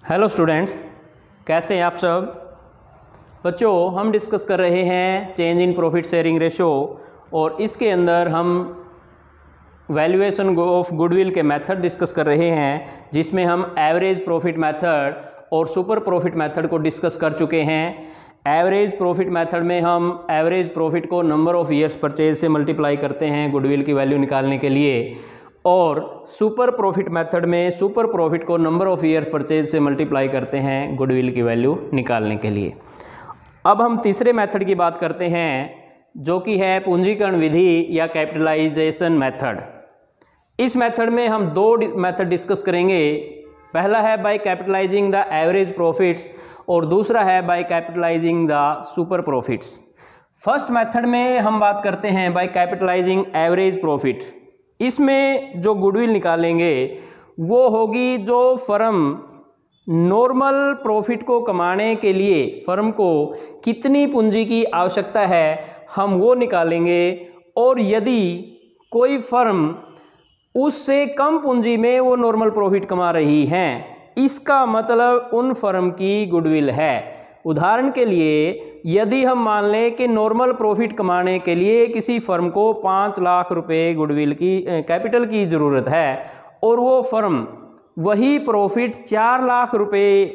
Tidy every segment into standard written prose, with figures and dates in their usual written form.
Hello students, कैसे हैं आप सब। बच्चों, हम डिस्कस कर रहे हैं change in profit sharing ratio और इसके अंदर हम वैल्यूएशन ऑफ गुडविल के मेथड डिस्कस कर रहे हैं, जिसमें हम एवरेज प्रॉफिट मेथड और सुपर प्रॉफिट मेथड को डिस्कस कर चुके हैं। एवरेज प्रॉफिट मेथड में हम एवरेज प्रॉफिट को नंबर ऑफ़ ईयर्स परचेज से मल्टीप्लाई करते हैं गुडविल की वैल्यू निकालने के लिए, और सुपर प्रॉफिट मेथड में सुपर प्रॉफिट को नंबर ऑफ़ ईयर परचेज से मल्टीप्लाई करते हैं गुडविल की वैल्यू निकालने के लिए। अब हम तीसरे मेथड की बात करते हैं, जो कि है पूंजीकरण विधि या कैपिटलाइजेशन मेथड। इस मेथड में हम दो मेथड डिस्कस करेंगे। पहला है by capitalising the average profits और दूसरा है by capitalising the super profits. First method में हम बात करते हैं बाय कैपिटलाइजिंग एवरेज प्रॉफिट। इसमें जो गुडविल निकालेंगे वो होगी जो फर्म नॉर्मल प्रॉफिट को कमाने के लिए फर्म को कितनी पूंजी की आवश्यकता है, हम वो निकालेंगे। और यदि कोई फर्म उससे कम पूंजी में वो नॉर्मल प्रॉफिट कमा रही है, इसका मतलब उन फर्म की गुडविल है। उदाहरण के लिए, यदि हम मान लें कि नॉर्मल प्रॉफिट कमाने के लिए किसी फर्म को 5 लाख रुपए गुडविल की कैपिटल की ज़रूरत है और वो फर्म वही प्रॉफिट 4 लाख रुपए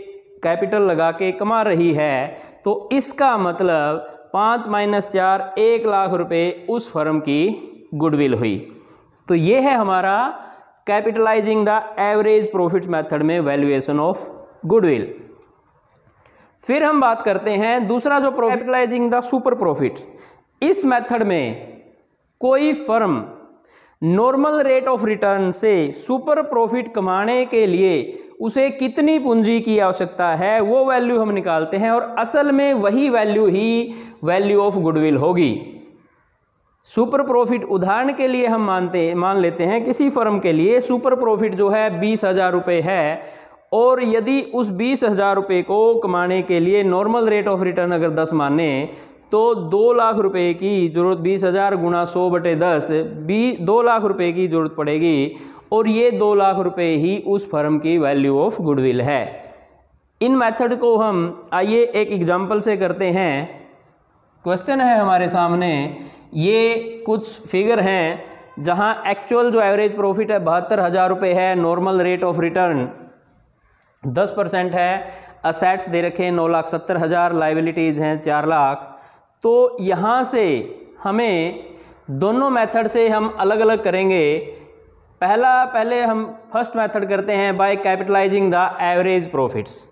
कैपिटल लगा के कमा रही है, तो इसका मतलब 5 - 4 1 लाख रुपए उस फर्म की गुडविल हुई। तो ये है हमारा capitalising the average profit method में वैल्यूएशन ऑफ गुडविल। फिर हम बात करते हैं दूसरा जो कैपिटलाइजिंग द सुपर प्रॉफिट। इस मेथड में कोई firm normal rate of return से सुपर प्रॉफिट कमाने के लिए उसे कितनी पूंजी की आवश्यकता है, वो वैल्यू हम निकालते हैं और असल में वही value he value of goodwill होगी। सुपर प्रॉफिट, उदाहरण के लिए हम मान लेते हैं किसी फर्म के लिए सुपर प्रॉफिट जो है 20,000 रुपये है, और यदि उस 20,000 रुपये को कमाने के लिए नॉर्मल रेट ऑफ रिटर्न अगर 10 माने तो 2 लाख रुपए की ज़रूरत, 20,000 गुणा 100/10 2 लाख रुपए की ज़रूरत पड़ेगी, और ये 2 लाख रुपए ही उस फर्म की वैल्यू ऑफ गुडविल है। इन मेथड को हम आइए एक एग्जांपल से करते हैं। क्वेश्चन है हमारे सामने, ये कुछ फिगर हैं जहां एक्चुअल जो एवरेज प्रॉफिट है 72,000 रुपये है, नॉर्मल रेट ऑफ रिटर्न 10% है, असेट्स दे रखे 9,70,000, लाइबिलिटीज़ हैं 4 लाख। तो यहाँ से हमें दोनों मेथड से हम अलग अलग करेंगे। पहले हम फर्स्ट मेथड करते हैं by capitalising the average profits.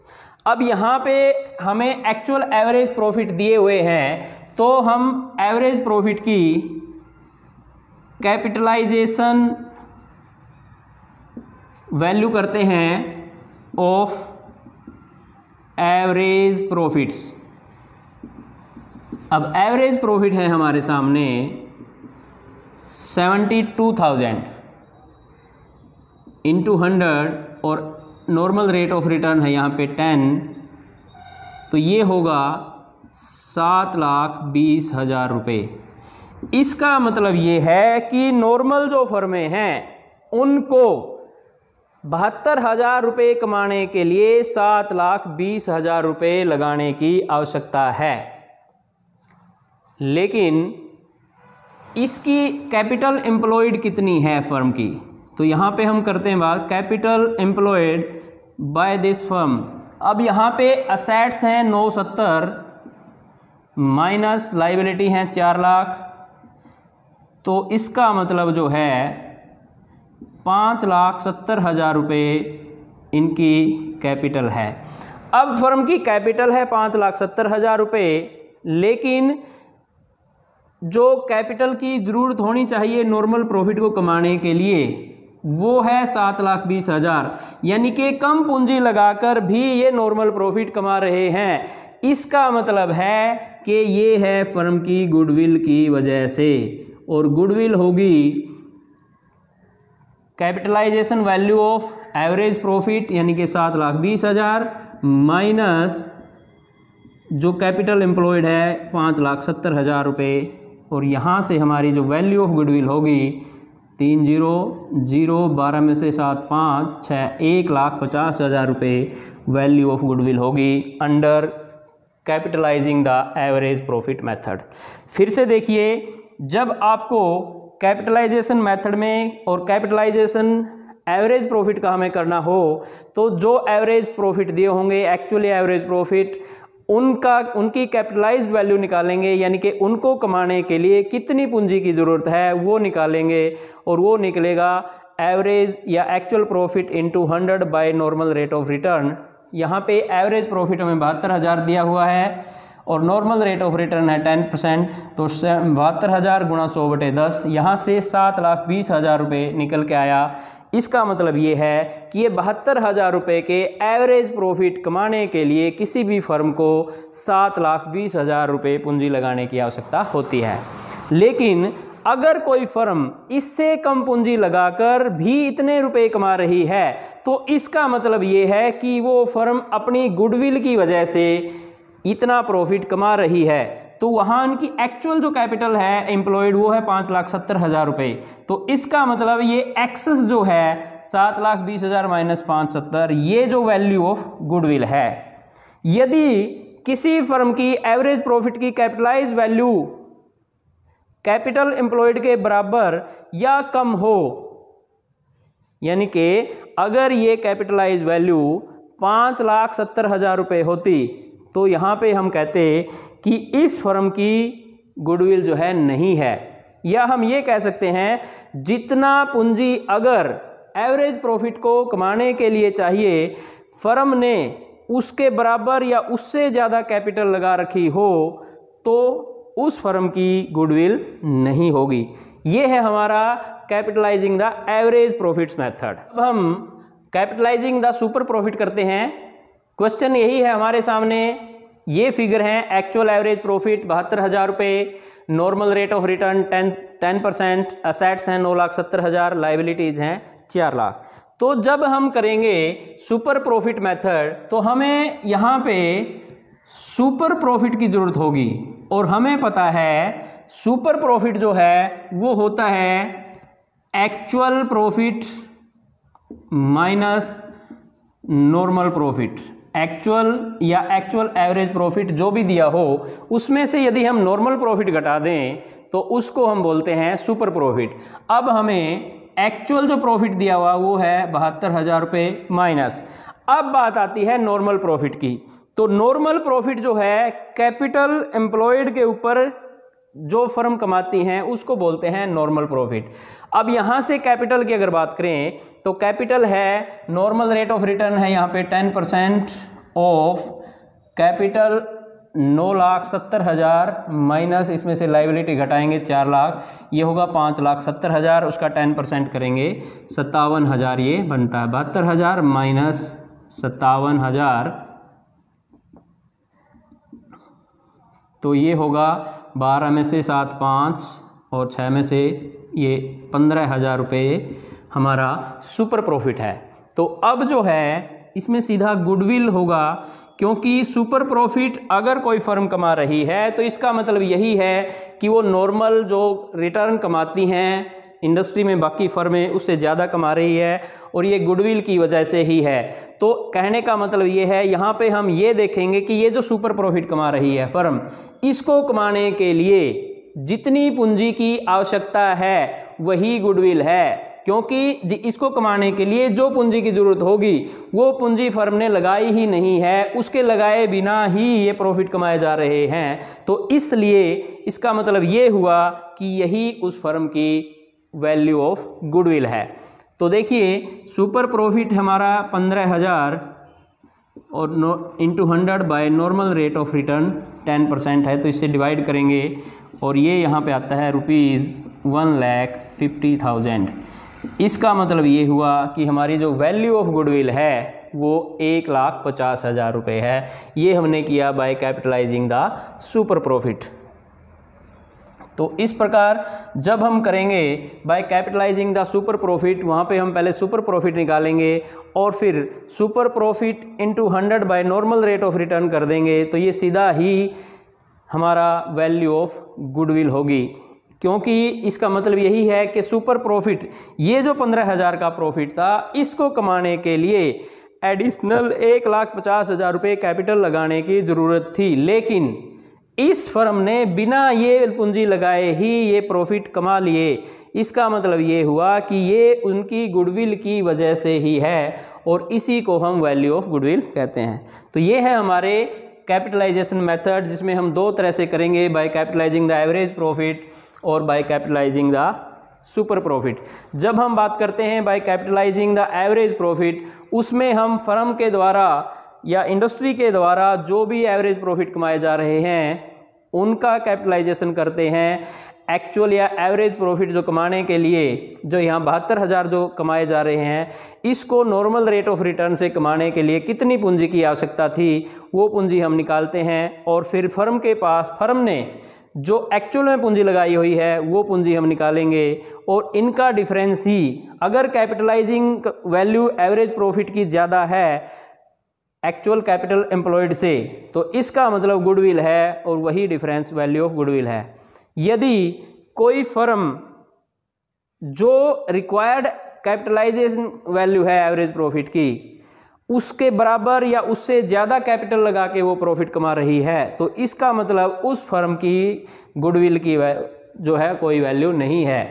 अब यहाँ पे हमें एक्चुअल एवरेज प्रॉफिट दिए हुए हैं, तो हम एवरेज प्रॉफिट की कैपिटलाइजेशन वैल्यू करते हैं ऑफ एवरेज प्रॉफिट्स। अब एवरेज प्रॉफिट है हमारे सामने 72,000 इंटू 100 और नॉर्मल रेट ऑफ रिटर्न है यहाँ पे 10, तो ये होगा 7,20,000 रुपये। इसका मतलब ये है कि नॉर्मल जो फर्में हैं उनको 72,000 रुपये कमाने के लिए 7,20,000 रुपये लगाने की आवश्यकता है। लेकिन इसकी कैपिटल एम्प्लॉयड कितनी है फर्म की, तो यहाँ पे हम करते हैं बात capital employed by this firm. अब यहाँ पे असेट्स हैं 970 माइनस लाइबिलिटी हैं 4 लाख, तो इसका मतलब जो है 5,70,000 रुपये इनकी कैपिटल है। अब फर्म की कैपिटल है 5,70,000 रुपये, लेकिन जो कैपिटल की ज़रूरत होनी चाहिए नॉर्मल प्रॉफिट को कमाने के लिए वो है 7,20,000, यानी कि कम पूंजी लगाकर भी ये नॉर्मल प्रॉफिट कमा रहे हैं। इसका मतलब है कि ये है फर्म की गुडविल की वजह से, और गुडविल होगी capitalisation value of average profit यानी कि 7,20,000 माइनस जो कैपिटल एम्प्लॉयड है 5,70,000 रुपये, और यहाँ से हमारी जो वैल्यू ऑफ गुडविल होगी 3 0 0, 12 में से 7 5 6, 1,50,000 रुपये वैल्यू ऑफ गुडविल होगी under capitalising the average profit method. फिर से देखिए, जब आपको कैपिटलाइजेशन मेथड में और कैपिटलाइजेशन एवरेज प्रॉफिट का हमें करना हो तो जो एवरेज प्रॉफिट दिए होंगे, एक्चुअली एवरेज प्रॉफिट, उनकी कैपिटलाइज्ड वैल्यू निकालेंगे, यानी कि उनको कमाने के लिए कितनी पूंजी की ज़रूरत है वो निकालेंगे और वो निकलेगा एवरेज या actual profit into 100 by normal rate of return. यहाँ पे एवरेज प्रॉफिट हमें 72,000 दिया हुआ है और नॉर्मल रेट ऑफ रिटर्न है 10%, तो 72,000 गुणा 100/10, यहाँ से 7,20,000 रुपये निकल के आया। इसका मतलब ये है कि ये 72,000 रुपये के एवरेज प्रॉफिट कमाने के लिए किसी भी फर्म को 7,20,000 रुपये पूंजी लगाने की आवश्यकता होती है। लेकिन अगर कोई फर्म इससे कम पूंजी लगाकर भी इतने रुपए कमा रही है तो इसका मतलब ये है कि वो फर्म अपनी गुडविल की वजह से इतना प्रॉफिट कमा रही है। तो वहाँ उनकी एक्चुअल जो कैपिटल है एम्प्लॉयड वो है 5,70,000 रुपये। तो इसका मतलब ये एक्सेस जो है 7,20,000 माइनस 570, ये जो वैल्यू ऑफ गुडविल है। यदि किसी फर्म की एवरेज प्रॉफिट की कैपिटलाइज वैल्यू कैपिटल एम्प्लॉयड के बराबर या कम हो, यानी कि अगर ये कैपिटलाइज वैल्यू 5,70,000 रुपये होती तो यहाँ पे हम कहते कि इस फर्म की गुडविल जो है नहीं है। या हम ये कह सकते हैं जितना पूंजी अगर एवरेज प्रॉफिट को कमाने के लिए चाहिए फर्म ने उसके बराबर या उससे ज़्यादा कैपिटल लगा रखी हो तो उस फर्म की गुडविल नहीं होगी। ये है हमारा capitalising the average profits method. अब हम कैपिटलाइजिंग द सुपर प्रॉफिट करते हैं। क्वेश्चन यही है हमारे सामने, ये फिगर है एक्चुअल एवरेज प्रॉफिट 72,000 रुपये, normal rate of return 10%, assets हैं 9,70,000, लाइबिलिटीज़ हैं 4 लाख। तो जब हम करेंगे सुपर प्रॉफिट मेथड तो हमें यहाँ पे सुपर प्रॉफिट की ज़रूरत होगी और हमें पता है सुपर प्रॉफिट जो है वो होता है actual profit minus normal profit. Actual या एक्चुअल एवरेज प्रॉफिट जो भी दिया हो उसमें से यदि हम नॉर्मल प्रॉफिट घटा दें तो उसको हम बोलते हैं सुपर प्रॉफिट। अब हमें एक्चुअल जो प्रॉफिट दिया हुआ वो है 72,000 रुपये माइनस। अब बात आती है नॉर्मल प्रॉफिट की। तो नॉर्मल प्रॉफिट जो है कैपिटल एम्प्लॉयड के ऊपर जो फर्म कमाती हैं उसको बोलते हैं नॉर्मल प्रॉफिट। अब यहाँ से कैपिटल की अगर बात करें तो कैपिटल है नॉर्मल रेट ऑफ रिटर्न है यहाँ पे 10% ऑफ कैपिटल 9,70,000 माइनस इसमें से लाइबिलिटी घटाएंगे 4 लाख, ये होगा 5,70,000, उसका 10% करेंगे 57,000 ये बनता है। 72,000 माइनस 57,000 तो ये होगा 12 में से 7 5 और 6 में से ये 15,000 रुपये हमारा सुपर प्रॉफिट है। तो अब जो है इसमें सीधा गुडविल होगा, क्योंकि सुपर प्रॉफिट अगर कोई फर्म कमा रही है तो इसका मतलब यही है कि वो नॉर्मल जो रिटर्न कमाती हैं इंडस्ट्री में बाकी फर्में उससे ज़्यादा कमा रही है और ये गुडविल की वजह से ही है। तो कहने का मतलब ये है, यहाँ पे हम ये देखेंगे कि ये जो सुपर प्रॉफिट कमा रही है फर्म, इसको कमाने के लिए जितनी पूंजी की आवश्यकता है वही गुडविल है, क्योंकि इसको कमाने के लिए जो पूंजी की ज़रूरत होगी वो पूंजी फर्म ने लगाई ही नहीं है, उसके लगाए बिना ही ये प्रॉफिट कमाए जा रहे हैं। तो इसलिए इसका मतलब ये हुआ कि यही उस फर्म की वैल्यू ऑफ गुडविल है। तो देखिए सुपर प्रॉफिट हमारा 15,000 और into 100 by normal rate of return 10% है, तो इससे डिवाइड करेंगे और ये यहाँ पे आता है ₹1,50,000। इसका मतलब ये हुआ कि हमारी जो वैल्यू ऑफ गुडविल है वो 1,50,000 रुपये है। ये हमने किया by capitalising the super profit. तो इस प्रकार जब हम करेंगे by capitalising the super profit, वहाँ पे हम पहले सुपर प्रॉफिट निकालेंगे और फिर super profit into 100 by normal rate of return कर देंगे, तो ये सीधा ही हमारा वैल्यू ऑफ गुडविल होगी। क्योंकि इसका मतलब यही है कि सुपर प्रॉफिट, ये जो 15,000 का प्रॉफिट था, इसको कमाने के लिए एडिशनल 1,50,000 रुपये कैपिटल लगाने की ज़रूरत थी, लेकिन इस फर्म ने बिना ये पूंजी लगाए ही ये प्रॉफिट कमा लिए। इसका मतलब ये हुआ कि ये उनकी गुडविल की वजह से ही है और इसी को हम वैल्यू ऑफ गुडविल कहते हैं। तो ये है हमारे कैपिटलाइजेशन मेथड, जिसमें हम दो तरह से करेंगे, by capitalising the average profit और by capitalising the super profit. जब हम बात करते हैं by capitalising the average profit, उसमें हम फर्म के द्वारा या इंडस्ट्री के द्वारा जो भी एवरेज प्रॉफिट कमाए जा रहे हैं उनका कैपिटलाइजेशन करते हैं। एक्चुअल या एवरेज प्रॉफिट जो कमाने के लिए जो यहाँ 72,000 जो कमाए जा रहे हैं, इसको नॉर्मल रेट ऑफ रिटर्न से कमाने के लिए कितनी पूंजी की आवश्यकता थी, वो पूंजी हम निकालते हैं और फिर फर्म के पास, फर्म ने जो एक्चुअल में पूंजी लगाई हुई है वो पूंजी हम निकालेंगे और इनका डिफरेंस ही, अगर कैपिटलाइजिंग वैल्यू एवरेज प्रॉफिट की ज़्यादा है एक्चुअल कैपिटल एम्प्लॉयड से, तो इसका मतलब गुडविल है और वही डिफरेंस वैल्यू ऑफ गुडविल है। यदि कोई फर्म जो रिक्वायर्ड कैपिटलाइजेशन वैल्यू है एवरेज प्रॉफिट की, उसके बराबर या उससे ज़्यादा कैपिटल लगा के वो प्रॉफिट कमा रही है, तो इसका मतलब उस फर्म की गुडविल की जो है कोई वैल्यू नहीं है।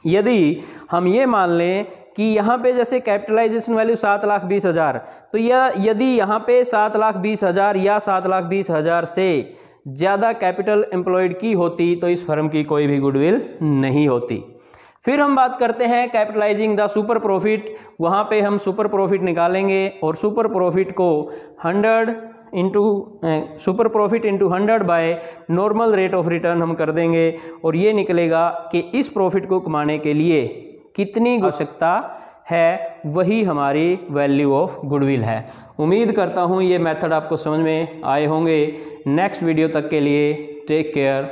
यदि हम ये मान लें कि यहाँ पे जैसे कैपिटलाइजेशन वैल्यू 7,20,000, तो यदि यहाँ पे 7,20,000 या 7,20,000 से ज़्यादा कैपिटल एम्प्लॉयड की होती तो इस फर्म की कोई भी गुडविल नहीं होती। फिर हम बात करते हैं कैपिटलाइजिंग द सुपर प्रॉफिट। वहाँ पे हम सुपर प्रॉफिट निकालेंगे और सुपर प्रॉफिट को 100 super profit into 100 by normal rate of return हम कर देंगे और ये निकलेगा कि इस प्रॉफिट को कमाने के लिए कितनी आवश्यकता है, वही हमारी वैल्यू ऑफ गुडविल है। उम्मीद करता हूँ ये मेथड आपको समझ में आए होंगे। नेक्स्ट वीडियो तक के लिए टेक केयर।